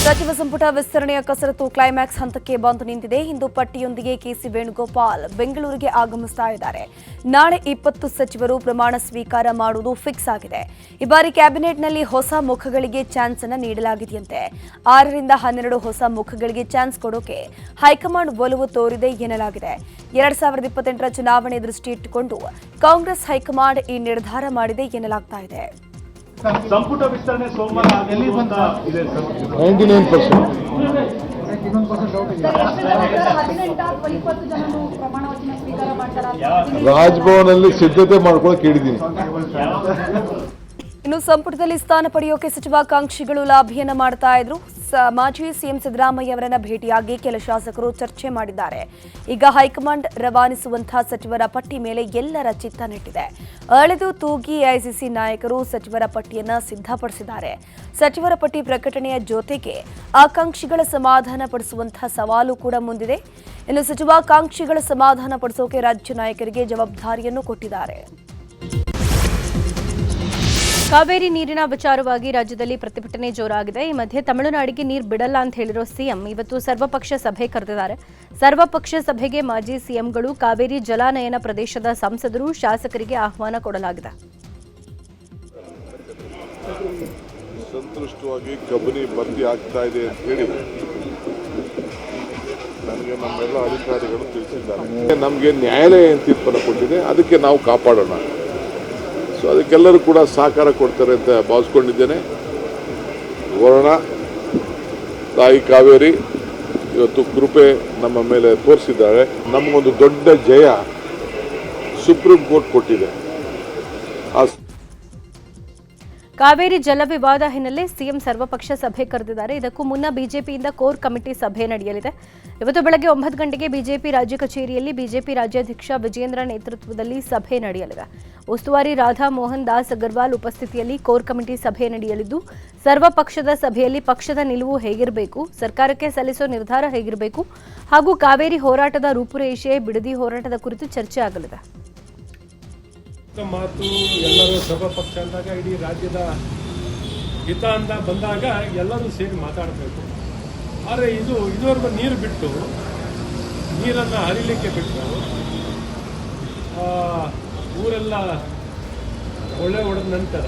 ಸಚಿವ ಸಂಪುಟ ವಿಸ್ತರಣೆಯ ಕಸರತ್ತು ಕ್ಲೈಮ್ಯಾಕ್ಸ್ ಹಂತಕ್ಕೆ ಬಂದು ನಿಂತಿದೆ. ಇಂದು ಪಟ್ಟಿಯೊಂದಿಗೆ ಕೆಸಿ ವೇಣುಗೋಪಾಲ್ ಬೆಂಗಳೂರಿಗೆ ಆಗಮಿಸ್ತಾ ಇದ್ದಾರೆ. ನಾಳೆ 20 ಸಚಿವರು ಪ್ರಮಾಣ ಸ್ವೀಕಾರ ಮಾಡುವುದು ಫಿಕ್ಸ್ ಆಗಿದೆ. ಈ ಬಾರಿ ಕ್ಯಾಬಿನೆಟ್ನಲ್ಲಿ ಹೊಸ ಮುಖಗಳಿಗೆ ಚಾನ್ಸ್ ಅನ್ನು ನೀಡಲಾಗಿದೆಯಂತೆ. 6 ರಿಂದ 12 ಹೊಸ ಮುಖಗಳಿಗೆ ಚಾನ್ಸ್ ಕೊಡೋಕೆ ಹೈಕಮಾಂಡ್ ಒಲವು ತೋರಿದೆ ಎನ್ನಲಾಗಿದೆ. 2028ರ ಚುನಾವಣೆ ದೃಷ್ಟಿ ಇಟ್ಟುಕೊಂಡು ಕಾಂಗ್ರೆಸ್ ಹೈಕಮಾಂಡ್ ಈ ನಿರ್ಧಾರ ಮಾಡಿದೆ ಎನ್ನಲಾಗ್ತಾ ಇದೆ. ಸಂಪುಟ ವಿಸ್ತರಣೆ ಸೋಮವಾರ ಅಂತ ಇದೆ ಸರ್. 99% ರಾಜಭವನಲ್ಲಿ ಸಿದ್ಧತೆ ಮಾಡ್ಕೊಳ್ಳೋಕೆ ಹೇಳಿದ್ದೀನಿ. ಇನ್ನು ಸಂಪುಟದಲ್ಲಿ ಸ್ಥಾನ ಪಡೆಯೋಕೆ ಸಚಿವಾಕಾಂಕ್ಷಿಗಳು ಲಾಭಿಯನ್ನ ಮಾಡ್ತಾ ಇದ್ರು. ಮಾಜಿ ಸಿಎಂ ಸಿದ್ದರಾಮಯ್ಯ ಅವರನ್ನ ಭೇಟಿಯಾಗಿ ಕೆಲ ಶಾಸಕರು ಚರ್ಚೆ ಮಾಡಿದ್ದಾರೆ. ಈಗ ಹೈಕಮಾಂಡ್ ರವಾನಿಸುವಂತಹ ಸಚಿವರ ಪಟ್ಟಿ ಮೇಲೆ ಎಲ್ಲರ ಚಿತ್ತ ನೆಟ್ಟಿದೆ. ಅಳೆದು ತೂಗಿ ಎಐಸಿಸಿ ನಾಯಕರು ಸಚಿವರ ಪಟ್ಟಿಯನ್ನ ಸಿದ್ಧಪಡಿಸಿದ್ದಾರೆ. ಸಚಿವರ ಪಟ್ಟಿ ಪ್ರಕಟಣೆಯ ಜೊತೆಗೆ ಆಕಾಂಕ್ಷಿಗಳ ಸಮಾಧಾನ ಪಡಿಸುವಂತಹ ಸವಾಲು ಕೂಡ ಮುಂದಿದೆ. ಇನ್ನು ಸಚಿವಾಕಾಂಕ್ಷಿಗಳ ಸಮಾಧಾನ ಪಡಿಸೋಕೆ ರಾಜ್ಯ ನಾಯಕರಿಗೆ ಜವಾಬ್ದಾರಿಯನ್ನು ಕೊಟ್ಟಿದ್ದಾರೆ. ಕಾವೇರಿ ನೀರಿನ ವಿಚಾರವಾಗಿ ರಾಜ್ಯದಲ್ಲಿ ಪ್ರತಿಭಟನೆ ಜೋರಾಗಿದೆ. ಈ ಮಧ್ಯೆ ತಮಿಳುನಾಡಿಗೆ ನೀರು ಬಿಡಲ್ಲ ಅಂತ ಹೇಳಿರೋ ಸಿಎಂ ಇವತ್ತು ಸರ್ವಪಕ್ಷ ಸಭೆ ಕರೆದಿದ್ದಾರೆ. ಸರ್ವಪಕ್ಷ ಸಭೆಗೆ ಮಾಜಿ ಸಿಎಂಗಳು, ಕಾವೇರಿ ಜಲಾನಯನ ಪ್ರದೇಶದ ಸಂಸದರು, ಶಾಸಕರಿಗೆ ಆಹ್ವಾನ ಕೊಡಲಾಗಿದೆ. ಸಂತೃಷ್ಟವಾಗಿ ಕಬಿನಿ ಭರ್ತಿ ಆಗ್ತಾ ಇದೆ ಅಂತ ಹೇಳಿ ನಮಗೆ ನಮ್ಮೆಲ್ಲ ಅಧಿಕಾರಿಗಳು ತಿಳಿಸಿದ್ದಾರೆ. ನಮಗೆ ನ್ಯಾಯಾಲಯ ಏನು ತೀರ್ಪನ್ನು ಕೊಟ್ಟಿದೆ ಅದಕ್ಕೆ ನಾವು ಕಾಪಾಡೋಣ. ಸೊ ಅದಕ್ಕೆಲ್ಲರೂ ಕೂಡ ಸಹಕಾರ ಕೊಡ್ತಾರೆ ಅಂತ ಭಾವಿಸ್ಕೊಂಡಿದ್ದೇನೆ. ವರುಣ ತಾಯಿ ಕಾವೇರಿ ಇವತ್ತು ಕೃಪೆ ನಮ್ಮ ಮೇಲೆ ತೋರಿಸಿದ್ದಾರೆ. ನಮಗೊಂದು ದೊಡ್ಡ ಜಯ ಸುಪ್ರೀಂ ಕೋರ್ಟ್ ಕೊಟ್ಟಿದೆ. ಕಾವೇರಿ ಜಲ ವಿವಾದ ಹಿನ್ನೆಲೆ ಸಿಎಂ ಸರ್ವಪಕ್ಷ ಸಭೆ ಕರೆದಿದ್ದಾರೆ. ಇದಕ್ಕೂ ಮುನ್ನ ಬಿಜೆಪಿಯಿಂದ ಕೋರ್ ಕಮಿಟಿ ಸಭೆ ನಡೆಯಲಿದೆ. ಇವತ್ತು ಬೆಳಗ್ಗೆ 9 ಗಂಟೆಗೆ ಬಿಜೆಪಿ ರಾಜ್ಯ ಕಚೇರಿಯಲ್ಲಿ ಬಿಜೆಪಿ ರಾಜ್ಯಾಧ್ಯಕ್ಷ ವಿಜೇಂದ್ರ ನೇತೃತ್ವದಲ್ಲಿ ಸಭೆ ನಡೆಯಲಿದೆ. ಉಸ್ತುವಾರಿ ರಾಧಾ ಮೋಹನ್ ದಾಸ್ ಅಗರ್ವಾಲ್ ಉಪಸ್ಥಿತಿಯಲ್ಲಿ ಕೋರ್ ಕಮಿಟಿ ಸಭೆ ನಡೆಯಲಿದ್ದು, ಸರ್ವಪಕ್ಷದ ಸಭೆಯಲ್ಲಿ ಪಕ್ಷದ ನಿಲುವು ಹೇಗಿರಬೇಕು, ಸರ್ಕಾರಕ್ಕೆ ಸಲ್ಲಿಸೋ ನಿರ್ಧಾರ ಹೇಗಿರಬೇಕು ಹಾಗೂ ಕಾವೇರಿ ಹೋರಾಟದ ರೂಪುರೇಷೆ, ಬಿಡದಿ ಹೋರಾಟದ ಕುರಿತು ಚರ್ಚೆ ಆಗಲಿದೆ. ಮಾತು ಎಲ್ಲರೂ ಸರ್ವಪಕ್ಷ ಅಂದಾಗ ಇಡೀ ರಾಜ್ಯದ ಹಿತ ಅಂತ ಬಂದಾಗ ಎಲ್ಲರೂ ಸೇರಿ ಮಾತಾಡಬೇಕು. ಆದರೆ ಇದುವರೆಗೂ ನೀರು ಬಿಟ್ಟು ನೀರನ್ನು ಹರಿಲಿಕ್ಕೆ ಬಿಟ್ಟು ಊರೆಲ್ಲ ಒಳ್ಳೆ ಹೊಡೆದ ನಂತರ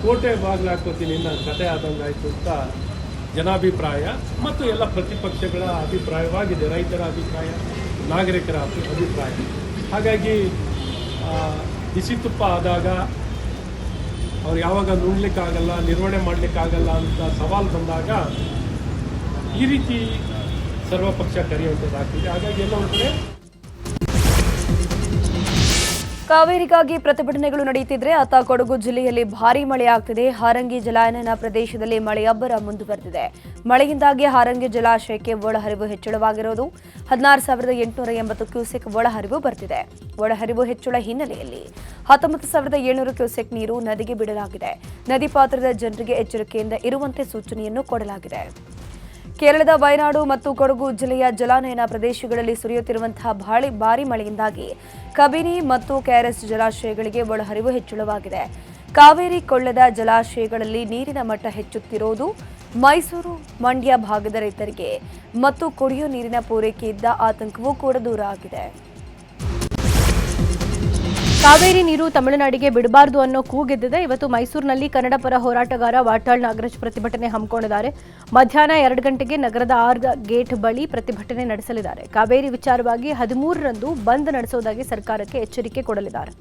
ಕೋಟೆ ಬಾಗಿಲಾಕೋತೀನಿ ನನ್ನ ಕತೆ ಆದಂಗಾಯ್ತು ಅಂತ ಜನಾಭಿಪ್ರಾಯ ಮತ್ತು ಎಲ್ಲ ಪ್ರತಿಪಕ್ಷಗಳ ಅಭಿಪ್ರಾಯವಾಗಿದೆ. ರೈತರ ಅಭಿಪ್ರಾಯ, ನಾಗರಿಕರ ಅಭಿಪ್ರಾಯ. ಹಾಗಾಗಿ ಬಿಸಿ ತುಪ್ಪ ಆದಾಗ ಅವ್ರು ಯಾವಾಗ ನುಂಗ್ಲಿಕ್ಕಾಗಲ್ಲ, ನಿರ್ವಹಣೆ ಮಾಡಲಿಕ್ಕಾಗಲ್ಲ ಅಂತ ಸವಾಲು ಬಂದಾಗ ಈ ರೀತಿ ಸರ್ವಪಕ್ಷ ಕರೆಯುವಂಥದ್ದಾಗ್ತಿದೆ. ಹಾಗಾಗಿ ಎಲ್ಲ ಒಂದು ಕಡೆ ಕಾವೇರಿಗಾಗಿ ಪ್ರತಿಭಟನೆಗಳು ನಡೆಯುತ್ತಿದ್ರೆ ಅತ್ತ ಕೊಡಗು ಜಿಲ್ಲೆಯಲ್ಲಿ ಭಾರೀ ಮಳೆಯಾಗ್ತಿದೆ. ಹಾರಂಗಿ ಜಲಾನಯನ ಪ್ರದೇಶದಲ್ಲಿ ಮಳೆಯಬ್ಬರ ಮುಂದುವರೆದಿದೆ. ಮಳೆಯಿಂದಾಗಿ ಹಾರಂಗಿ ಜಲಾಶಯಕ್ಕೆ ಒಳಹರಿವು ಹೆಚ್ಚಳವಾಗಿರೋದು. 16,880 ಕ್ಯೂಸೆಕ್ ಒಳಹರಿವು ಬರ್ತಿದೆ. ಒಳಹರಿವು ಹೆಚ್ಚಳ ಹಿನ್ನೆಲೆಯಲ್ಲಿ 19,700 ಕ್ಯೂಸೆಕ್ ನೀರು ನದಿಗೆ ಬಿಡಲಾಗಿದೆ. ನದಿ ಪಾತ್ರದ ಜನರಿಗೆ ಎಚ್ಚರಿಕೆಯಿಂದ ಇರುವಂತೆ ಸೂಚನೆಯನ್ನು ಕೊಡಲಾಗಿದೆ. ಕೇರಳದ ವಯನಾಡು ಮತ್ತು ಕೊಡಗು ಜಿಲ್ಲೆಯ ಜಲಾನಯನ ಪ್ರದೇಶಗಳಲ್ಲಿ ಸುರಿಯುತ್ತಿರುವಂತಹ ಭಾರೀ ಮಳೆಯಿಂದಾಗಿ ಕಬಿನಿ ಮತ್ತು ಕೆಆರ್ಎಸ್ ಜಲಾಶಯಗಳಿಗೆ ಒಳಹರಿವು ಹೆಚ್ಚಳವಾಗಿದೆ. ಕಾವೇರಿ ಕೊಳ್ಳದ ಜಲಾಶಯಗಳಲ್ಲಿ ನೀರಿನ ಮಟ್ಟ ಹೆಚ್ಚುತ್ತಿರುವುದು ಮೈಸೂರು, ಮಂಡ್ಯ ಭಾಗದ ರೈತರಿಗೆ ಮತ್ತು ಕುಡಿಯುವ ನೀರಿನ ಪೂರೈಕೆ ಇದ್ದ ಆತಂಕವೂ ಕೂಡ ದೂರ ಆಗಿದೆ. ಕಾವೇರಿ ನೀರು ತಮಿಳುನಾಡಿಗೆ ಬಿಡಬಾರದು ಅನ್ನೋ ಕೂಗೆದ್ದಿದೆ. ಇವತ್ತು ಮೈಸೂರಿನಲ್ಲಿ ಕನ್ನಡ ಪರ ಹೋರಾಟಗಾರ ವಾಟಾಳ್ ನಾಗರಾಜ್ ಪ್ರತಿಭಟನೆ ಹಮ್ಮಿಕೊಂಡಿದ್ದಾರೆ. ಮಧ್ಯಾಹ್ನ 2 ಗಂಟೆಗೆ ನಗರದ 6 ಗೇಟ್ ಬಳಿ ಪ್ರತಿಭಟನೆ ನಡೆಸಲಿದ್ದಾರೆ. ಕಾವೇರಿ ವಿಚಾರವಾಗಿ 13ರಂದು ಬಂದ್ ನಡೆಸುವುದಾಗಿ ಸರ್ಕಾರಕ್ಕೆ ಎಚ್ಚರಿಕೆ ಕೊಡಲಿದ್ದಾರೆ.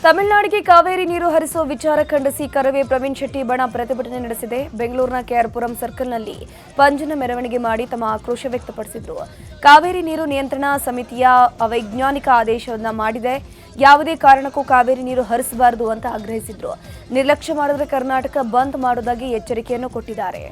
ತಮಿಳುನಾಡಿಗೆ ಕಾವೇರಿ ನೀರು ಹರಿಸುವ ವಿಚಾರ ಖಂಡಿಸಿ ಕರವೇ ಪ್ರವೀಣ್ ಶೆಟ್ಟಿ ಬಣ ಪ್ರತಿಭಟನೆ ನಡೆಸಿದೆ. ಬೆಂಗಳೂರಿನ ಕೆಆರ್ಪುರಂ ಸರ್ಕಲ್ನಲ್ಲಿ ಪಂಜಿನ ಮೆರವಣಿಗೆ ಮಾಡಿ ತಮ್ಮ ಆಕ್ರೋಶ ವ್ಯಕ್ತಪಡಿಸಿದರು. ಕಾವೇರಿ ನೀರು ನಿಯಂತ್ರಣ ಸಮಿತಿಯ ಅವೈಜ್ಞಾನಿಕ ಆದೇಶವನ್ನ ಮಾಡಿದೆ. ಯಾವುದೇ ಕಾರಣಕ್ಕೂ ಕಾವೇರಿ ನೀರು ಹರಿಸಬಾರದು ಅಂತ ಆಗ್ರಹಿಸಿದ್ರು. ನಿರ್ಲಕ್ಷ್ಯ ಮಾಡಿದ್ರೆ ಕರ್ನಾಟಕ ಬಂದ್ ಮಾಡುವುದಾಗಿ ಎಚ್ಚರಿಕೆಯನ್ನು ಕೊಟ್ಟಿದ್ದಾರೆ.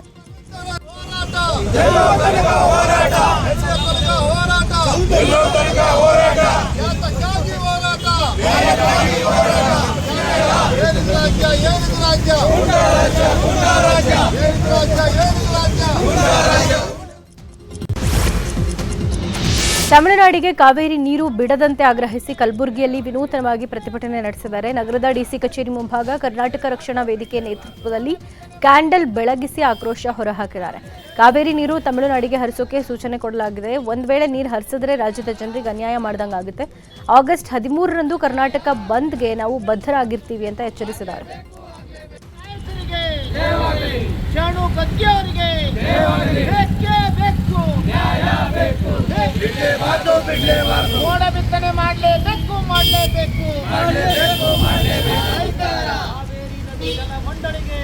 ತಮಿಳುನಾಡಿಗೆ ಕಾವೇರಿ ನೀರು ಬಿಡದಂತೆ ಆಗ್ರಹಿಸಿ ಕಲಬುರಗಿಯಲ್ಲಿ ವಿನೂತನವಾಗಿ ಪ್ರತಿಭಟನೆ ನಡೆಸಿದ್ದಾರೆ. ನಗರದ ಡಿಸಿ ಕಚೇರಿ ಮುಂಭಾಗ ಕರ್ನಾಟಕ ರಕ್ಷಣಾ ವೇದಿಕೆ ನೇತೃತ್ವದಲ್ಲಿ ಕ್ಯಾಂಡಲ್ ಬೆಳಗಿಸಿ ಆಕ್ರೋಶ ಹೊರಹಾಕಿದ್ದಾರೆ. ಕಾವೇರಿ ನೀರು ತಮಿಳುನಾಡಿಗೆ ಹರಿಸೋಕೆ ಸೂಚನೆ ಕೊಡಲಾಗಿದೆ. ಒಂದ್ ವೇಳೆ ನೀರು ಹರಿಸಿದ್ರೆ ರಾಜ್ಯದ ಜನರಿಗೆ ಅನ್ಯಾಯ ಮಾಡ್ದಂಗಾಗುತ್ತೆ. ಆಗಸ್ಟ್ 13ರಂದು ಕರ್ನಾಟಕ ಬಂದ್ಗೆ ನಾವು ಬದ್ಧರಾಗಿರ್ತೀವಿ ಅಂತ ಎಚ್ಚರಿಸಿದ್ದಾರೆ. ಶಾಣು ಗದ್ದಿಯವರಿಗೆ ಮೋಡ ಬಿತ್ತನೆ ಮಾಡಲೇಬೇಕು ಕಾವೇರಿ ನದಿ ಜಲ ಮಂಡಳಿಗೆ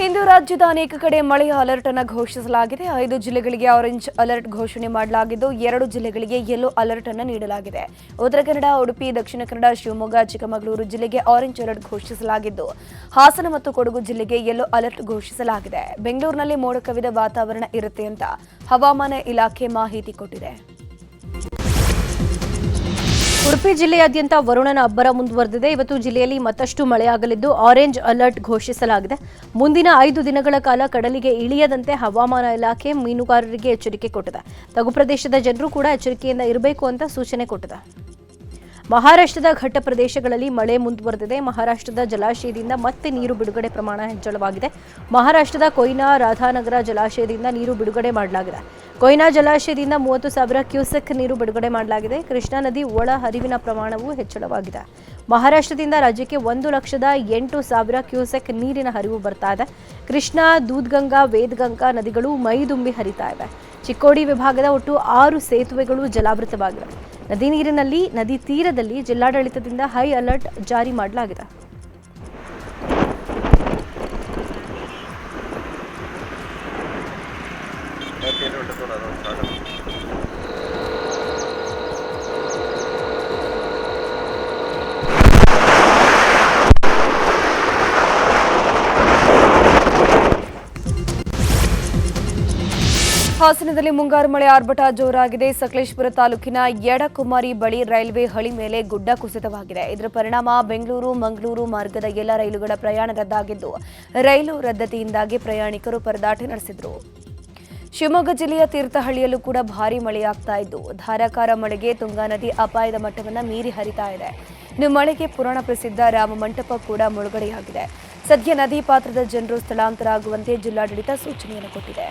ಇಂದು ರಾಜ್ಯದ ಅನೇಕ ಕಡೆ ಮಳೆಯ ಅಲರ್ಟ್ ಅನ್ನು ಘೋಷಿಸಲಾಗಿದೆ. 5 ಜಿಲ್ಲೆಗಳಿಗೆ ಆರೆಂಜ್ ಅಲರ್ಟ್ ಘೋಷಣೆ ಮಾಡಲಾಗಿದ್ದು 2 ಜಿಲ್ಲೆಗಳಿಗೆ ಯೆಲ್ಲೋ ಅಲರ್ಟ್ ಅನ್ನು ನೀಡಲಾಗಿದೆ. ಉತ್ತರ ಕನ್ನಡ, ಉಡುಪಿ, ದಕ್ಷಿಣ ಕನ್ನಡ, ಶಿವಮೊಗ್ಗ, ಚಿಕ್ಕಮಗಳೂರು ಜಿಲ್ಲೆಗೆ ಆರೆಂಜ್ ಅಲರ್ಟ್ ಘೋಷಿಸಲಾಗಿದ್ದು ಹಾಸನ ಮತ್ತು ಕೊಡಗು ಜಿಲ್ಲೆಗೆ ಯೆಲ್ಲೋ ಅಲರ್ಟ್ ಘೋಷಿಸಲಾಗಿದೆ. ಬೆಂಗಳೂರಿನಲ್ಲಿ ಮೋಡ ಕವಿದ ವಾತಾವರಣ ಇರುತ್ತೆ ಅಂತ ಹವಾಮಾನ ಇಲಾಖೆ ಮಾಹಿತಿ ಕೊಟ್ಟಿದೆ. ಉಡುಪಿ ಜಿಲ್ಲೆಯಾದ್ಯಂತ ವರುಣನ ಅಬ್ಬರ ಮುಂದುವರೆದಿದೆ. ಇವತ್ತು ಜಿಲ್ಲೆಯಲ್ಲಿ ಮತ್ತಷ್ಟು ಮಳೆಯಾಗಲಿದ್ದು ಆರೆಂಜ್ ಅಲರ್ಟ್ ಘೋಷಿಸಲಾಗಿದೆ. ಮುಂದಿನ 5 ದಿನಗಳ ಕಾಲ ಕಡಲಿಗೆ ಇಳಿಯದಂತೆ ಹವಾಮಾನ ಇಲಾಖೆ ಮೀನುಗಾರರಿಗೆ ಎಚ್ಚರಿಕೆ ಕೊಟ್ಟಿದೆ. ತಗ್ಗು ಪ್ರದೇಶದ ಜನರು ಕೂಡ ಎಚ್ಚರಿಕೆಯಿಂದ ಇರಬೇಕು ಅಂತ ಸೂಚನೆ ಕೊಟ್ಟಿದೆ. ಮಹಾರಾಷ್ಟ್ರದ ಘಟ್ಟ ಪ್ರದೇಶಗಳಲ್ಲಿ ಮಳೆ ಮುಂದುವರೆದಿದೆ. ಮಹಾರಾಷ್ಟ್ರದ ಜಲಾಶಯದಿಂದ ಮತ್ತೆ ನೀರು ಬಿಡುಗಡೆ ಪ್ರಮಾಣ ಹೆಚ್ಚಳವಾಗಿದೆ. ಮಹಾರಾಷ್ಟ್ರದ ಕೊಯ್ನಾ ರಾಧಾನಗರ ಜಲಾಶಯದಿಂದ ನೀರು ಬಿಡುಗಡೆ ಮಾಡಲಾಗಿದೆ. ಕೊಯ್ನಾ ಜಲಾಶಯದಿಂದ 30,000 ಕ್ಯೂಸೆಕ್ ನೀರು ಬಿಡುಗಡೆ ಮಾಡಲಾಗಿದೆ. ಕೃಷ್ಣಾ ನದಿ ಒಳ ಹರಿವಿನ ಪ್ರಮಾಣವೂ ಹೆಚ್ಚಳವಾಗಿದೆ. ಮಹಾರಾಷ್ಟ್ರದಿಂದ ರಾಜ್ಯಕ್ಕೆ 1,08,000 ಕ್ಯೂಸೆಕ್ ನೀರಿನ ಹರಿವು ಬರ್ತಾ ಇದೆ. ಕೃಷ್ಣಾ, ದೂದ್ಗಂಗಾ, ವೇದಗಂಗಾ ನದಿಗಳು ಮೈದುಂಬಿ ಹರಿತಾ ಇವೆ. ಚಿಕ್ಕೋಡಿ ವಿಭಾಗದ ಒಟ್ಟು 6 ಸೇತುವೆಗಳು ಜಲಾವೃತವಾಗಿವೆ. ನದಿ ತೀರದಲ್ಲಿ ಜಿಲ್ಲಾಡಳಿತದಿಂದ ಹೈ ಅಲರ್ಟ್ ಜಾರಿ ಮಾಡಲಾಗಿದೆ. ಹಾಸನದಲ್ಲಿ ಮುಂಗಾರು ಮಳೆ ಆರ್ಭಟ ಜೋರಾಗಿದೆ. ಸಕಲೇಶಪುರ ತಾಲೂಕಿನ ಯಡಕುಮಾರಿ ಬಳಿ ರೈಲ್ವೆ ಹಳಿ ಮೇಲೆ ಗುಡ್ಡ ಕುಸಿತವಾಗಿದೆ. ಇದರ ಪರಿಣಾಮ ಬೆಂಗಳೂರು ಮಂಗಳೂರು ಮಾರ್ಗದ ಎಲ್ಲ ರೈಲುಗಳ ಪ್ರಯಾಣ ರದ್ದಾಗಿದ್ದು ರೈಲು ರದ್ದತಿಯಿಂದಾಗಿ ಪ್ರಯಾಣಿಕರು ಪರದಾಟ ನಡೆಸಿದರು. ಶಿವಮೊಗ್ಗ ಜಿಲ್ಲೆಯ ತೀರ್ಥಹಳ್ಳಿಯಲ್ಲೂ ಕೂಡ ಭಾರೀ ಮಳೆಯಾಗ್ತಾ ಇದ್ದು ಧಾರಾಕಾರ ಮಳೆಗೆ ತುಂಗಾ ನದಿ ಅಪಾಯದ ಮಟ್ಟವನ್ನು ಮೀರಿ ಹರಿತಾ ಇದೆ. ಇನ್ನು ಮಳೆಗೆ ಪುರಾಣ ಪ್ರಸಿದ್ಧ ರಾಮ ಮಂಟಪ ಕೂಡ ಮುಳುಗಡೆಯಾಗಿದೆ. ಸದ್ಯ ನದಿ ಪಾತ್ರದ ಜನರು ಸ್ಥಳಾಂತರ ಆಗುವಂತೆ ಜಿಲ್ಲಾಡಳಿತ ಸೂಚನೆಯನ್ನು ಕೊಟ್ಟಿದೆ.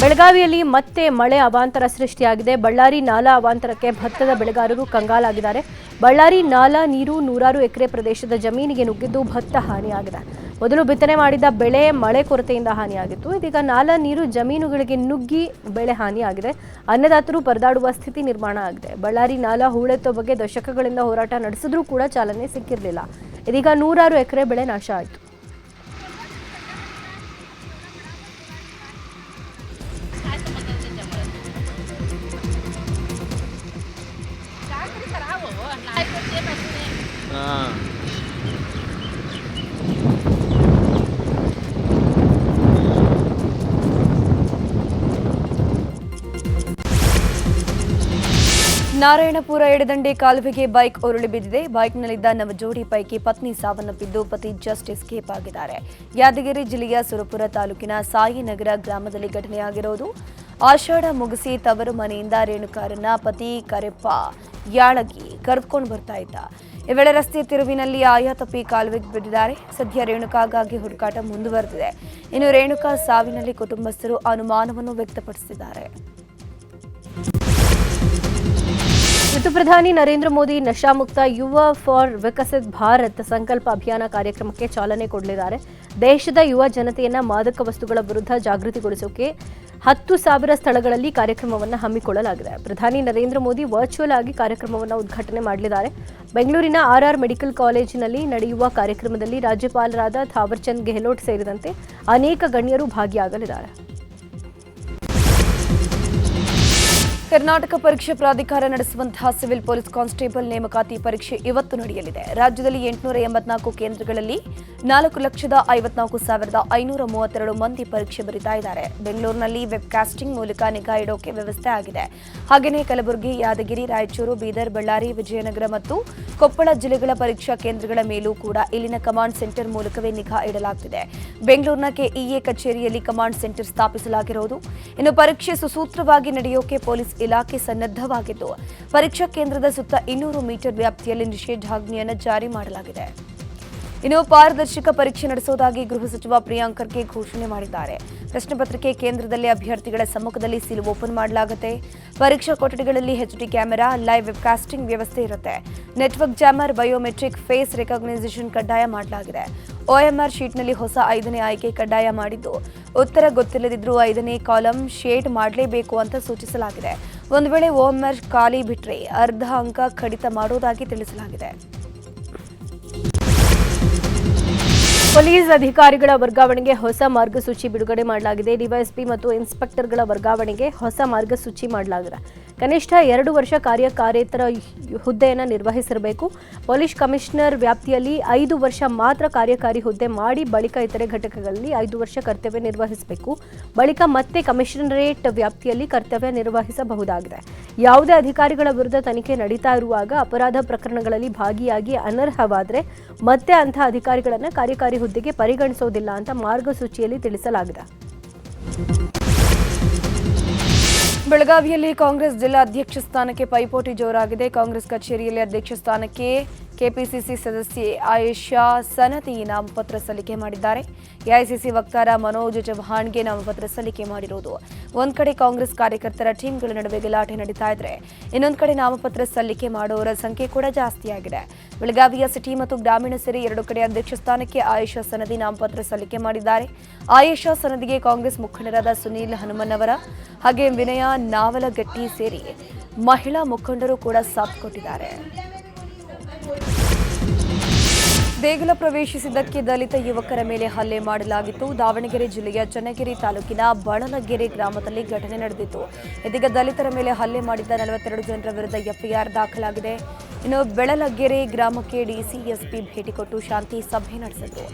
ಬೆಳಗಾವಿಯಲ್ಲಿ ಮತ್ತೆ ಮಳೆ ಅವಾಂತರ ಸೃಷ್ಟಿಯಾಗಿದೆ. ಬಳ್ಳಾರಿ ನಾಲಾ ಅವಾಂತರಕ್ಕೆ ಭತ್ತದ ಬೆಳೆಗಾರರು ಕಂಗಾಲಾಗಿದ್ದಾರೆ. ಬಳ್ಳಾರಿ ನಾಲಾ ನೀರು 100 ಎಕರೆ ಪ್ರದೇಶದ ಜಮೀನಿಗೆ ನುಗ್ಗಿದ್ದು ಭತ್ತ ಹಾನಿಯಾಗಿದೆ. ಮೊದಲು ಬಿತ್ತನೆ ಮಾಡಿದ ಬೆಳೆ ಮಳೆ ಕೊರತೆಯಿಂದ ಹಾನಿಯಾಗಿತ್ತು. ಇದೀಗ ನಾಲಾ ನೀರು ಜಮೀನುಗಳಿಗೆ ನುಗ್ಗಿ ಬೆಳೆ ಹಾನಿಯಾಗಿದೆ. ಅನ್ನದಾತರು ಪರದಾಡುವ ಸ್ಥಿತಿ ನಿರ್ಮಾಣ ಆಗಿದೆ. ಬಳ್ಳಾರಿ ನಾಲಾ ಹೂಳೆತ್ತೋ ಬಗ್ಗೆ ದಶಕಗಳಿಂದ ಹೋರಾಟ ನಡೆಸಿದ್ರೂ ಕೂಡ ಚಾಲನೆ ಸಿಕ್ಕಿರಲಿಲ್ಲ. ಇದೀಗ 100 ಎಕರೆ ಬೆಳೆ ನಾಶ ಆಯಿತು. ನಾರಾಯಣಪುರ ಎಡದಂಡೆ ಕಾಲುವೆಗೆ ಬೈಕ್ ಉರುಳಿ ಬಿದ್ದಿದೆ. ಬೈಕ್ನಲ್ಲಿದ್ದ ನವಜೋಡಿ ಪೈಕಿ ಪತ್ನಿ ಸಾವನ್ನಪ್ಪಿದ್ದು ಪತಿ ಜಸ್ಟ್ ಎಸ್ಕೇಪ್ ಆಗಿದ್ದಾರೆ. ಯಾದಗಿರಿ ಜಿಲ್ಲೆಯ ಸುರಪುರ ತಾಲೂಕಿನ ಸಾಯಿನಗರ ಗ್ರಾಮದಲ್ಲಿ ಘಟನೆಯಾಗಿರೋದು. ಆಷಾಢ ಮುಗಿಸಿ ತವರು ಮನೆಯಿಂದ ರೇಣುಕಾರನ್ನ ಪತಿ ಕರೆಪ್ಪ ಯಾಳಗಿ ಕರೆದುಕೊಂಡು ಬರ್ತಾ ಇದ್ದ. ಈ ವೇಳೆ ರಸ್ತೆ ತಿರುವಿನಲ್ಲಿ ಆಯ ತಪ್ಪಿ ಕಾಲುವೆಗೆ ಬಿದ್ದಿದ್ದಾರೆ. ಸದ್ಯ ರೇಣುಕಾಗಾಗಿ ಹುಡುಕಾಟ ಮುಂದುವರೆದಿದೆ. ಇನ್ನು ರೇಣುಕಾ ಸಾವಿನಲ್ಲಿ ಕುಟುಂಬಸ್ಥರು ಅನುಮಾನವನ್ನು ವ್ಯಕ್ತಪಡಿಸಿದ್ದಾರೆ. ಪ್ರಧಾನಿ ನರೇಂದ್ರ ಮೋದಿ ನಶಾಮುಕ್ತ ಯುವ ಫಾರ್ ವಿಕಸಿತ್ ಭಾರತ್ ಸಂಕಲ್ಪ ಅಭಿಯಾನ ಕಾರ್ಯಕ್ರಮಕ್ಕೆ ಚಾಲನೆ ಕೊಡಲಿದ್ದಾರೆ. ದೇಶದ ಯುವ ಜನತೆಯನ್ನ ಮಾದಕ ವಸ್ತುಗಳ ವಿರುದ್ಧ ಜಾಗೃತಿಗೊಳಿಸೋಕೆ 10,000 ಸ್ಥಳಗಳಲ್ಲಿ ಕಾರ್ಯಕ್ರಮವನ್ನು ಹಮ್ಮಿಕೊಳ್ಳಲಾಗಿದೆ. ಪ್ರಧಾನಿ ನರೇಂದ್ರ ಮೋದಿ ವರ್ಚುವಲ್ ಆಗಿ ಕಾರ್ಯಕ್ರಮವನ್ನು ಉದ್ಘಾಟನೆ ಮಾಡಲಿದ್ದಾರೆ. ಬೆಂಗಳೂರಿನ RR ಮೆಡಿಕಲ್ ಕಾಲೇಜಿನಲ್ಲಿ ನಡೆಯುವ ಕಾರ್ಯಕ್ರಮದಲ್ಲಿ ರಾಜ್ಯಪಾಲರಾದ ಥಾವರ್ಚಂದ್ ಗೆಹ್ಲೋಟ್ ಸೇರಿದಂತೆ ಅನೇಕ ಗಣ್ಯರು ಭಾಗಿಯಾಗಲಿದ್ದಾರೆ. ಕರ್ನಾಟಕ ಪರೀಕ್ಷಾ ಪ್ರಾಧಿಕಾರ ನಡೆಸುವಂತಹ ಸಿವಿಲ್ ಪೊಲೀಸ್ ಕಾನ್ಸ್ಟೇಬಲ್ ನೇಮಕಾತಿ ಪರೀಕ್ಷೆ ಇವತ್ತು ನಡೆಯಲಿದೆ. ರಾಜ್ಯದಲ್ಲಿ 884 ಕೇಂದ್ರಗಳಲ್ಲಿ 4,54,532 ಮಂದಿ ಪರೀಕ್ಷೆ ಬರೀತಾ ಇದ್ದಾರೆ. ಬೆಂಗಳೂರಿನಲ್ಲಿ ವೆಬ್ಕಾಸ್ಟಿಂಗ್ ಮೂಲಕ ನಿಗಾ ಇಡೋಕೆ ವ್ಯವಸ್ಥೆ ಆಗಿದೆ. ಹಾಗೆಯೇ ಕಲಬುರಗಿ, ಯಾದಗಿರಿ, ರಾಯಚೂರು, ಬೀದರ್, ಬಳ್ಳಾರಿ, ವಿಜಯನಗರ ಮತ್ತು ಕೊಪ್ಪಳ ಜಿಲ್ಲೆಗಳ ಪರೀಕ್ಷಾ ಕೇಂದ್ರಗಳ ಮೇಲೂ ಕೂಡ ಇಲ್ಲಿನ ಕಮಾಂಡ್ ಸೆಂಟರ್ ಮೂಲಕವೇ ನಿಗಾ ಇಡಲಾಗುತ್ತಿದೆ. ಬೆಂಗಳೂರಿನ ಕೆಇಎ ಕಚೇರಿಯಲ್ಲಿ ಕಮಾಂಡ್ ಸೆಂಟರ್ ಸ್ಥಾಪಿಸಲಾಗಿರುವುದು. ಇನ್ನು ಪರೀಕ್ಷೆ ಸುಸೂತ್ರವಾಗಿ ನಡೆಯೋಕೆ ಪೊಲೀಸ್ ಇಲಾಖೆ ಸನ್ನದ್ಧವಾಗಿದ್ದು, ಪರೀಕ್ಷಾ ಕೇಂದ್ರದ ಸುತ್ತ 200 ಮೀಟರ್ ವ್ಯಾಪ್ತಿಯಲ್ಲಿ ನಿಷೇಧಾಜ್ಞೆಯನ್ನು ಜಾರಿ ಮಾಡಲಾಗಿದೆ. ಇನ್ನು ಪಾರದರ್ಶಕ ಪರೀಕ್ಷೆ ನಡೆಸುವುದಾಗಿ ಗೃಹ ಸಚಿವ ಪ್ರಿಯಾಂಕ್ ಖರ್ಗೆ ಘೋಷಣೆ ಮಾಡಿದ್ದಾರೆ. ಪ್ರಶ್ನೆ ಪತ್ರಿಕೆ ಕೇಂದ್ರದಲ್ಲಿ ಅಭ್ಯರ್ಥಿಗಳ ಸಮ್ಮುಖದಲ್ಲಿ ಸೀಲ್ ಓಪನ್ ಮಾಡಲಾಗುತ್ತೆ. ಪರೀಕ್ಷಾ ಕೊಠಡಿಗಳಲ್ಲಿ HD ಕ್ಯಾಮೆರಾ, ಲೈವ್ ವೆಬ್ಕಾಸ್ಟಿಂಗ್ ವ್ಯವಸ್ಥೆ ಇರುತ್ತೆ. Network jammer, biometric, face recognisation ಕಡ್ಡಾಯ ಮಾಡಲಾಗಿದೆ. OMR ಶೀಟ್ನಲ್ಲಿ ಹೊಸ 5ನೇ ಆಯ್ಕೆ ಕಡ್ಡಾಯ ಮಾಡಿದ್ದು, ಉತ್ತರ ಗೊತ್ತಿಲ್ಲದಿದ್ರೂ 5ನೇ ಕಾಲಂ ಶೇಡ್ ಮಾಡಲೇಬೇಕು ಅಂತ ಸೂಚಿಸಲಾಗಿದೆ. ಒಂದು ವೇಳೆ OMR ಖಾಲಿ ಬಿಟ್ಟರೆ ಅರ್ಧ ಅಂಕ ಕಡಿತ ಮಾಡುವುದಾಗಿ ತಿಳಿಸಲಾಗಿದೆ. ಪೊಲೀಸ್ ಅಧಿಕಾರಿಗಳ ವರ್ಗಾವಣೆಗೆ ಹೊಸ ಮಾರ್ಗಸೂಚಿ ಬಿಡುಗಡೆ ಮಾಡಲಾಗಿದೆ. ಡಿವೈಎಸ್ಪಿ ಮತ್ತು ಇನ್ಸ್ಪೆಕ್ಟರ್ಗಳ ವರ್ಗಾವಣೆಗೆ ಹೊಸ ಮಾರ್ಗಸೂಚಿ ಮಾಡಲಾಗಿದೆ. ಕನಿಷ್ಠ 2 ವರ್ಷ ಕಾರ್ಯಕಾರೇತರ ಹುದ್ದೆಯನ್ನು ನಿರ್ವಹಿಸಿರಬೇಕು. ಪೊಲೀಸ್ ಕಮಿಷನರ್ ವ್ಯಾಪ್ತಿಯಲ್ಲಿ 5 ವರ್ಷ ಮಾತ್ರ ಕಾರ್ಯಕಾರಿ ಹುದ್ದೆ ಮಾಡಿ ಬಳಿಕ ಇತರೆ ಘಟಕಗಳಲ್ಲಿ 5 ವರ್ಷ ಕರ್ತವ್ಯ ನಿರ್ವಹಿಸಬೇಕು. ಬಳಿಕ ಮತ್ತೆ ಕಮಿಷನರೇಟ್ ವ್ಯಾಪ್ತಿಯಲ್ಲಿ ಕರ್ತವ್ಯ ನಿರ್ವಹಿಸಬಹುದಾಗಿದೆ. ಯಾವುದೇ ಅಧಿಕಾರಿಗಳ ವಿರುದ್ಧ ತನಿಖೆ ನಡೀತಾ ಇರುವಾಗ ಅಪರಾಧ ಪ್ರಕರಣಗಳಲ್ಲಿ ಭಾಗಿಯಾಗಿ ಅನರ್ಹವಾದರೆ ಮತ್ತೆ ಅಂತಹ ಅಧಿಕಾರಿಗಳನ್ನು ಕಾರ್ಯಕಾರಿ ಹುದ್ದೆಗೆ ಪರಿಗಣಿಸುವುದಿಲ್ಲ ಅಂತ ಮಾರ್ಗಸೂಚಿಯಲ್ಲಿ ತಿಳಿಸಲಾಗಿದೆ. ಬೆಳಗಾವಿಯಲ್ಲಿ ಕಾಂಗ್ರೆಸ್ ಜಿಲ್ಲಾ ಅಧ್ಯಕ್ಷ ಸ್ಥಾನಕ್ಕೆ ಪೈಪೋಟಿ ಜೋರಾಗಿದೆ. ಕಾಂಗ್ರೆಸ್ ಕಚೇರಿಯಲ್ಲಿ ಅಧ್ಯಕ್ಷ ಸ್ಥಾನಕ್ಕೆ ಕೆಪಿಸಿಸಿ ಸದಸ್ಯೆ ಆಯೇಷಾ ಸನದಿ ನಾಮಪತ್ರ ಸಲ್ಲಿಕೆ ಮಾಡಿದ್ದಾರೆ. ಎಐಸಿಸಿ ವಕ್ತಾರ ಮನೋಜ್ ಚೌಹಾಣ್ಗೆ ನಾಮಪತ್ರ ಸಲ್ಲಿಕೆ ಮಾಡಿರುವುದು. ಒಂದ್ ಕಡೆ ಕಾಂಗ್ರೆಸ್ ಕಾರ್ಯಕರ್ತರ ಟೀಮ್ಗಳ ನಡುವೆ ಗಲಾಟೆ ನಡೀತಾ ಇದ್ರೆ, ಇನ್ನೊಂದು ಕಡೆ ನಾಮಪತ್ರ ಸಲ್ಲಿಕೆ ಮಾಡುವವರ ಸಂಖ್ಯೆ ಕೂಡ ಜಾಸ್ತಿಯಾಗಿದೆ. ಬೆಳಗಾವಿಯ ಸಿಟಿ ಮತ್ತು ಗ್ರಾಮೀಣ ಸೇರಿ 2 ಕಡೆ ಅಧ್ಯಕ್ಷ ಸ್ಥಾನಕ್ಕೆ ಆಯೇಷಾ ಸನದಿ ನಾಮಪತ್ರ ಸಲ್ಲಿಕೆ ಮಾಡಿದ್ದಾರೆ. ಆಯೇಷಾ ಸನದಿಗೆ ಕಾಂಗ್ರೆಸ್ ಮುಖಂಡರಾದ ಸುನೀಲ್ ಹನುಮನ್ನವರ ಹಾಗೆ ವಿನಯ ನಾವಲಗಟ್ಟಿ ಸೇರಿ ಮಹಿಳಾ ಮುಖಂಡರು ಕೂಡ ಸಾಥ್ ಕೊಟ್ಟಿದ್ದಾರೆ. ದೇಗುಲ ಪ್ರವೇಶಿಸಿದ್ದಕ್ಕೆ ದಲಿತ ಯುವಕರ ಮೇಲೆ ಹಲ್ಲೆ ಮಾಡಲಾಗಿತ್ತು. ದಾವಣಗೆರೆ ಜಿಲ್ಲೆಯ ಚನ್ನಗಿರಿ ತಾಲೂಕಿನ ಬಳಲಗೆರೆ ಗ್ರಾಮದಲ್ಲಿ ಘಟನೆ ನಡೆದಿತ್ತು. ಇದೀಗ ದಲಿತರ ಮೇಲೆ ಹಲ್ಲೆ ಮಾಡಿದ್ದ 42 ಜನರ ವಿರುದ್ಧ FIR ದಾಖಲಾಗಿದೆ. ಇನ್ನು ಬೆಳಲಗೆರೆ ಗ್ರಾಮಕ್ಕೆ ಡಿಸಿ ಎಸ್ಪಿ ಭೇಟಿ ಕೊಟ್ಟು ಶಾಂತಿ ಸಭೆ ನಡೆಸಿದ್ರು.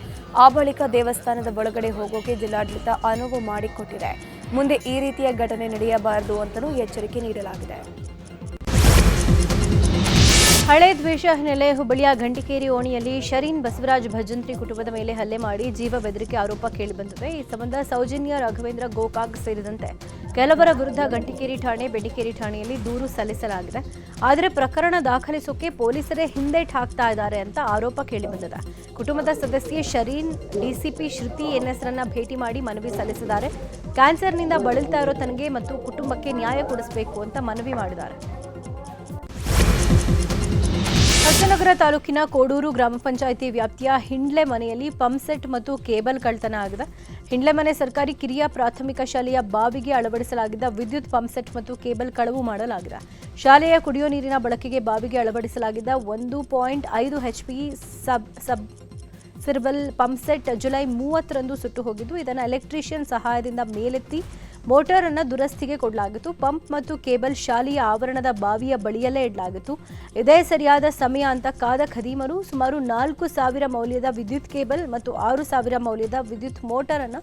ಆ ಬಳಿಕ ದೇವಸ್ಥಾನದ ಒಳಗಡೆ ಹೋಗೋಕೆ ಜಿಲ್ಲಾಡಳಿತ ಅನುವು ಮಾಡಿಕೊಟ್ಟಿದೆ. ಮುಂದೆ ಈ ರೀತಿಯ ಘಟನೆ ನಡೆಯಬಾರದು ಅಂತಲೂ ಎಚ್ಚರಿಕೆ ನೀಡಲಾಗಿದೆ. ಹಳೆ ದ್ವೇಷ ಹಿನ್ನೆಲೆ ಹುಬ್ಬಳ್ಳಿಯ ಗಂಟಿಕೇರಿ ಓಣಿಯಲ್ಲಿ ಶರೀನ್ ಬಸವರಾಜ್ ಭಜಂತ್ರಿ ಕುಟುಂಬದ ಮೇಲೆ ಹಲ್ಲೆ ಮಾಡಿ ಜೀವ ಬೆದರಿಕೆ ಆರೋಪ ಕೇಳಿಬಂದಿದೆ. ಈ ಸಂಬಂಧ ಸೌಜನ್ಯ ರಾಘವೇಂದ್ರ ಗೋಕಾಕ್ ಸೇರಿದಂತೆ ಕೆಲವರ ವಿರುದ್ಧ ಗಂಟಿಕೇರಿ ಠಾಣೆ, ಬೆಡಿಕೇರಿ ಠಾಣೆಯಲ್ಲಿ ದೂರು ಸಲ್ಲಿಸಲಾಗಿದೆ. ಆದರೆ ಪ್ರಕರಣ ದಾಖಲಿಸೋಕೆ ಪೊಲೀಸರೇ ಹಿಂದೇಟು ಹಾಕ್ತಾ ಇದ್ದಾರೆ ಅಂತ ಆರೋಪ ಕೇಳಿಬಂದಿದೆ. ಕುಟುಂಬದ ಸದಸ್ಯೆ ಶರೀನ್ ಡಿಸಿಪಿ ಶ್ರುತಿ ಎನ್ಎಸ್ರನ್ನ ಭೇಟಿ ಮಾಡಿ ಮನವಿ ಸಲ್ಲಿಸಿದ್ದಾರೆ. ಕ್ಯಾನ್ಸರ್ನಿಂದ ಬಳಲ್ತಾ ಇರೋ ತನಗೆ ಮತ್ತು ಕುಟುಂಬಕ್ಕೆ ನ್ಯಾಯ ಕೊಡಿಸಬೇಕು ಅಂತ ಮನವಿ ಮಾಡಿದ್ದಾರೆ. ಹೊಸನಗರ ತಾಲೂಕಿನ ಕೋಡೂರು ಗ್ರಾಮ ಪಂಚಾಯಿತಿ ವ್ಯಾಪ್ತಿಯ ಹಿಂಡ್ಲೆ ಮನೆಯಲ್ಲಿ ಪಂಪ್ಸೆಟ್ ಮತ್ತು ಕೇಬಲ್ ಕಳ್ಳತನ ಆಗಿದೆ. ಹಿಂಡ್ಲೆ ಮನೆ ಸರ್ಕಾರಿ ಕಿರಿಯ ಪ್ರಾಥಮಿಕ ಶಾಲೆಯ ಬಾವಿಗೆ ಅಳವಡಿಸಲಾಗಿದ್ದ ವಿದ್ಯುತ್ ಪಂಪ್ಸೆಟ್ ಮತ್ತು ಕೇಬಲ್ ಕಳವು ಮಾಡಲಾಗಿದೆ. ಶಾಲೆಯ ಕುಡಿಯೋ ನೀರಿನ ಬಳಕೆಗೆ ಬಾವಿಗೆ ಅಳವಡಿಸಲಾಗಿದ್ದ 1.5 HP ಸಬ್ಸಿರ್ಬಲ್ ಪಂಪ್ಸೆಟ್ ಜುಲೈ 30ರಂದು ಸುಟ್ಟು ಹೋಗಿದ್ದು, ಇದನ್ನು ಎಲೆಕ್ಟ್ರಿಷಿಯನ್ ಸಹಾಯದಿಂದ ಮೇಲೆತ್ತಿ ಮೋಟಾರ್ ಅನ್ನು ದುರಸ್ತಿಗೆ ಕೊಡಲಾಗಿತ್ತು. ಪಂಪ್ ಮತ್ತು ಕೇಬಲ್ ಶಾಲೆಯ ಆವರಣದ ಬಾವಿಯ ಬಳಿಯಲ್ಲೇ ಇಡಲಾಗಿತ್ತು. ಇದೇ ಸರಿಯಾದ ಸಮಯ ಅಂತ ಕಾದ ಖದೀಮರು ಸುಮಾರು 4,000 ಮೌಲ್ಯದ ವಿದ್ಯುತ್ ಕೇಬಲ್ ಮತ್ತು 6,000 ಮೌಲ್ಯದ ವಿದ್ಯುತ್ ಮೋಟಾರ್ ಅನ್ನು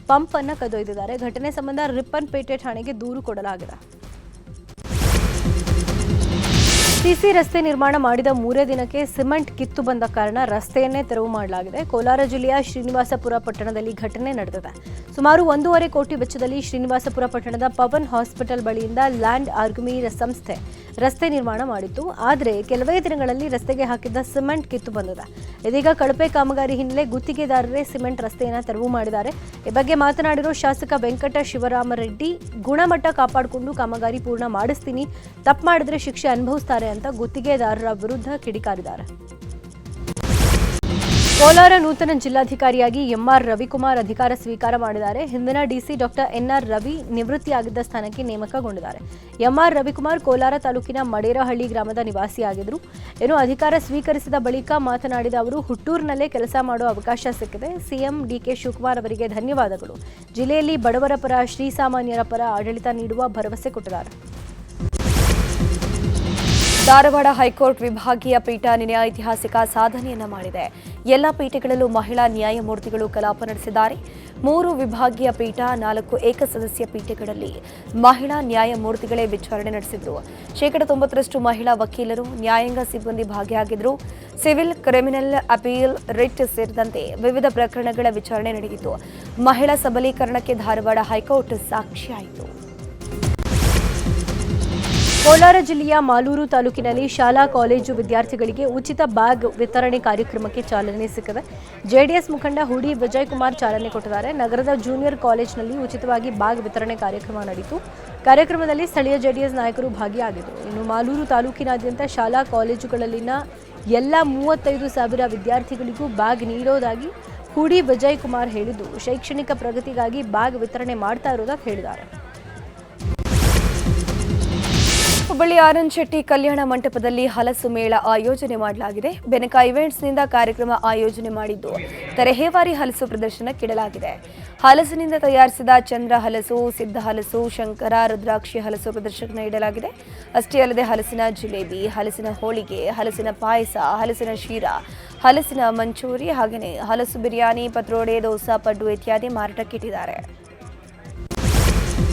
ಪಂಪ್ ಅನ್ನು ಕದೊಯ್ದಿದ್ದಾರೆ. ಘಟನೆ ಸಂಬಂಧ ರಿಪ್ಪನ್ಪೇಟೆ ಠಾಣೆಗೆ ದೂರು ಕೊಡಲಾಗಿದೆ. ಸಿಸಿ ರಸ್ತೆ ನಿರ್ಮಾಣ ಮಾಡಿದ 3 ದಿನಕ್ಕೆ ಸಿಮೆಂಟ್ ಕಿತ್ತು ಬಂದ ಕಾರಣ ರಸ್ತೆಯನ್ನೇ ತೆರವು ಮಾಡಲಾಗಿದೆ. ಕೋಲಾರ ಜಿಲ್ಲೆಯ ಶ್ರೀನಿವಾಸಪುರ ಪಟ್ಟಣದಲ್ಲಿ ಘಟನೆ ನಡೆದಿದೆ. ಸುಮಾರು 1.5 ಕೋಟಿ ವೆಚ್ಚದಲ್ಲಿ ಶ್ರೀನಿವಾಸಪುರ ಪಟ್ಟಣದ ಪವನ್ ಹಾಸ್ಪಿಟಲ್ ಬಳಿಯಿಂದ ಲ್ಯಾಂಡ್ ಆರ್ಗಮೀರ್ ಸಂಸ್ಥೆ ರಸ್ತೆ ನಿರ್ಮಾಣ ಮಾಡಿತ್ತು. ಆದರೆ ಕೆಲವೇ ದಿನಗಳಲ್ಲಿ ರಸ್ತೆಗೆ ಹಾಕಿದ್ದ ಸಿಮೆಂಟ್ ಕಿತ್ತು ಬಂದಿದೆ. ಇದೀಗ ಕಳಪೆ ಕಾಮಗಾರಿ ಹಿನ್ನೆಲೆ ಗುತ್ತಿಗೆದಾರರೇ ಸಿಮೆಂಟ್ ರಸ್ತೆಯನ್ನು ತೆರವು ಮಾಡಿದ್ದಾರೆ. ಈ ಬಗ್ಗೆ ಮಾತನಾಡಿರೋ ಶಾಸಕ ವೆಂಕಟ ಶಿವರಾಮರೆಡ್ಡಿ, ಗುಣಮಟ್ಟ ಕಾಪಾಡಿಕೊಂಡು ಕಾಮಗಾರಿ ಪೂರ್ಣ ಮಾಡಿಸ್ತೀನಿ, ತಪ್ಪು ಮಾಡಿದ್ರೆ ಶಿಕ್ಷೆ ಅನುಭವಿಸ್ತಾರೆ ಅಂತ ಗುತ್ತಿಗೆದಾರರ ವಿರುದ್ಧ ಕಿಡಿಕಾರಿದ್ದಾರೆ. ಕೋಲಾರ ನೂತನ ಜಿಲ್ಲಾಧಿಕಾರಿಯಾಗಿ ಎಂಆರ್ ರವಿಕುಮಾರ್ ಅಧಿಕಾರ ಸ್ವೀಕಾರ ಮಾಡಿದ್ದಾರೆ. ಹಿಂದಿನ ಡಿಸಿ ಡಾಕ್ಟರ್ ಎನ್ಆರ್ ರವಿ ನಿವೃತ್ತಿಯಾಗಿದ್ದ ಸ್ಥಾನಕ್ಕೆ ನೇಮಕಗೊಂಡಿದ್ದಾರೆ. ಎಂಆರ್ ರವಿಕುಮಾರ್ ಕೋಲಾರ ತಾಲೂಕಿನ ಮಡೇರಹಳ್ಳಿ ಗ್ರಾಮದ ನಿವಾಸಿಯಾಗಿದ್ದರು. ಇನ್ನು ಅಧಿಕಾರ ಸ್ವೀಕರಿಸಿದ ಬಳಿಕ ಮಾತನಾಡಿದ ಅವರು, ಹುಟ್ಟೂರಿನಲ್ಲೇ ಕೆಲಸ ಮಾಡುವ ಅವಕಾಶ ಸಿಕ್ಕಿದೆ. ಸಿಎಂ ಡಿಕೆ ಶಿವಕುಮಾರ್ ಅವರಿಗೆ ಧನ್ಯವಾದಗಳು. ಜಿಲ್ಲೆಯಲ್ಲಿ ಬಡವರ ಪರ, ಶ್ರೀಸಾಮಾನ್ಯರ ಪರ ಆಡಳಿತ ನೀಡುವ ಭರವಸೆ ಕೊಟ್ಟಿದ್ದಾರೆ. ಧಾರವಾಡ ಹೈಕೋರ್ಟ್ ವಿಭಾಗೀಯ ಪೀಠ ನಿನ್ನೆ ಐತಿಹಾಸಿಕ ಸಾಧನೆಯನ್ನ ಮಾಡಿದೆ. ಎಲ್ಲ ಪೀಠಗಳಲ್ಲೂ ಮಹಿಳಾ ನ್ಯಾಯಮೂರ್ತಿಗಳು ಕಲಾಪ ನಡೆಸಿದ್ದಾರೆ. 3 ವಿಭಾಗೀಯ ಪೀಠ, 4 ಏಕಸದಸ್ಯ ಪೀಠಗಳಲ್ಲಿ ಮಹಿಳಾ ನ್ಯಾಯಮೂರ್ತಿಗಳೇ ವಿಚಾರಣೆ ನಡೆಸಿದ್ರು. 90% ಮಹಿಳಾ ವಕೀಲರು, ನ್ಯಾಯಾಂಗ ಸಿಬ್ಬಂದಿ ಭಾಗಿಯಾಗಿದ್ದರು. ಸಿವಿಲ್, ಕ್ರಿಮಿನಲ್, ಅಪೀಲ್, ರಿಟ್ ಸೇರಿದಂತೆ ವಿವಿಧ ಪ್ರಕರಣಗಳ ವಿಚಾರಣೆ ನಡೆಯಿತು. ಮಹಿಳಾ ಸಬಲೀಕರಣಕ್ಕೆ ಧಾರವಾಡ ಹೈಕೋರ್ಟ್ ಸಾಕ್ಷಿಯಾಯಿತು. ಕೋಲಾರ ಜಿಲ್ಲೆಯ ಮಾಲೂರು ತಾಲೂಕಿನಲ್ಲಿ ಶಾಲಾ ಕಾಲೇಜು ವಿದ್ಯಾರ್ಥಿಗಳಿಗೆ ಉಚಿತ ಬ್ಯಾಗ್ ವಿತರಣೆ ಕಾರ್ಯಕ್ರಮಕ್ಕೆ ಚಾಲನೆ ಸಿಕ್ಕಿದೆ. ಜೆಡಿಎಸ್ ಮುಖಂಡ ಹುಡಿ ವಿಜಯಕುಮಾರ್ ಚಾಲನೆ ಕೊಟ್ಟಿದ್ದಾರೆ. ನಗರದ ಜೂನಿಯರ್ ಕಾಲೇಜಿನಲ್ಲಿ ಉಚಿತವಾಗಿ ಬ್ಯಾಗ್ ವಿತರಣೆ ಕಾರ್ಯಕ್ರಮ ನಡೆಯಿತು. ಕಾರ್ಯಕ್ರಮದಲ್ಲಿ ಸ್ಥಳೀಯ ಜೆಡಿಎಸ್ ನಾಯಕರು ಭಾಗಿಯಾಗಿದ್ದರು. ಇನ್ನು ಮಾಲೂರು ತಾಲೂಕಿನಾದ್ಯಂತ ಶಾಲಾ ಕಾಲೇಜುಗಳಲ್ಲಿನ ಎಲ್ಲ 35,000 ವಿದ್ಯಾರ್ಥಿಗಳಿಗೂ ಬ್ಯಾಗ್ ನೀಡೋದಾಗಿ ಹುಡಿ ವಿಜಯಕುಮಾರ್ ಹೇಳಿದ್ದು, ಶೈಕ್ಷಣಿಕ ಪ್ರಗತಿಗಾಗಿ ಬ್ಯಾಗ್ ವಿತರಣೆ ಮಾಡ್ತಾ ಇರೋದಾಗಿ ಹೇಳಿದ್ದಾರೆ. ಹುಬ್ಬಳ್ಳಿ ಆರ್.ಎನ್. ಶೆಟ್ಟಿ ಕಲ್ಯಾಣ ಮಂಟಪದಲ್ಲಿ ಹಲಸು ಮೇಳ ಆಯೋಜನೆ ಮಾಡಲಾಗಿದೆ. ಬೆನಕ ಇವೆಂಟ್ಸ್ನಿಂದ ಕಾರ್ಯಕ್ರಮ ಆಯೋಜನೆ ಮಾಡಿದ್ದು, ತರಹೇವಾರಿ ಹಲಸು ಪ್ರದರ್ಶನಕ್ಕಿಡಲಾಗಿದೆ. ಹಲಸಿನಿಂದ ತಯಾರಿಸಿದ ಚಂದ್ರ ಹಲಸು, ಸಿದ್ಧ ಹಲಸು, ಶಂಕರ, ರುದ್ರಾಕ್ಷಿ ಹಲಸು ಪ್ರದರ್ಶನ ಇಡಲಾಗಿದೆ. ಅಷ್ಟೇ ಅಲ್ಲದೆ ಹಲಸಿನ ಜಿಲೇಬಿ, ಹಲಸಿನ ಹೋಳಿಗೆ, ಹಲಸಿನ ಪಾಯಸ, ಹಲಸಿನ ಶೀರಾ, ಹಲಸಿನ ಮಂಚೂರಿ, ಹಾಗೆಯೇ ಹಲಸು ಬಿರಿಯಾನಿ, ಪತ್ರೋಡೆ, ದೋಸಾ, ಪಡ್ಡು ಇತ್ಯಾದಿ ಮಾರಾಟಕ್ಕಿಟ್ಟಿದ್ದಾರೆ.